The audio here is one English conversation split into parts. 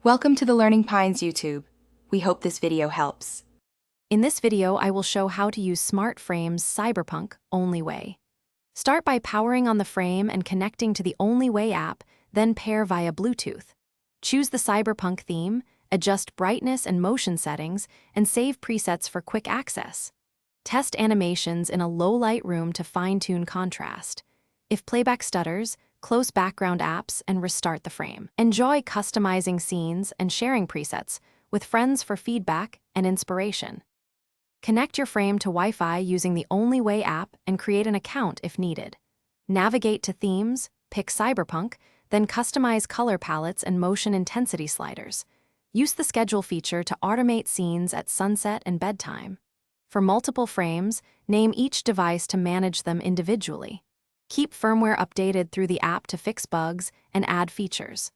Welcome to the Learning Pines YouTube. We hope this video helps. In this video, I will show how to use Smart Frame's Cyberpunk Only Way. Start by powering on the frame and connecting to the Only Way app, then pair via Bluetooth. Choose the Cyberpunk theme, adjust brightness and motion settings, and save presets for quick access. Test animations in a low-light room to fine-tune contrast. If playback stutters, close background apps and restart the frame. Enjoy customizing scenes and sharing presets with friends for feedback and inspiration. Connect your frame to Wi-Fi using the Only Way app and create an account if needed. Navigate to Themes, pick Cyberpunk, then customize color palettes and motion intensity sliders. Use the Schedule feature to automate scenes at sunset and bedtime. For multiple frames, name each device to manage them individually. Keep firmware updated through the app to fix bugs and add features.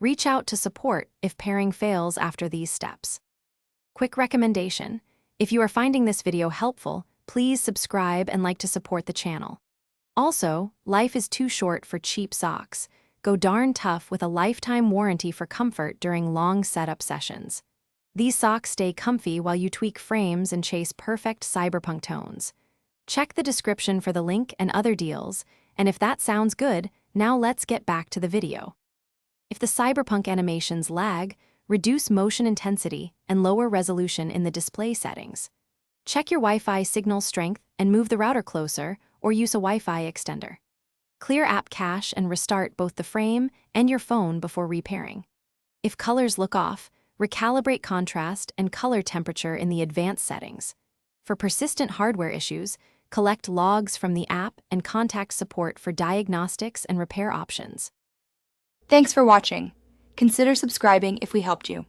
Reach out to support if pairing fails after these steps. Quick recommendation: if you are finding this video helpful, please subscribe and like to support the channel. Also, life is too short for cheap socks. Go darn tough with a lifetime warranty for comfort during long setup sessions. These socks stay comfy while you tweak frames and chase perfect cyberpunk tones. Check the description for the link and other deals, and if that sounds good, now let's get back to the video. If the cyberpunk animations lag, reduce motion intensity and lower resolution in the display settings. Check your Wi-Fi signal strength and move the router closer or use a Wi-Fi extender. Clear app cache and restart both the frame and your phone before repairing. If colors look off, recalibrate contrast and color temperature in the advanced settings. For persistent hardware issues, collect logs from the app and contact support for diagnostics and repair options. Thanks for watching. Consider subscribing if we helped you.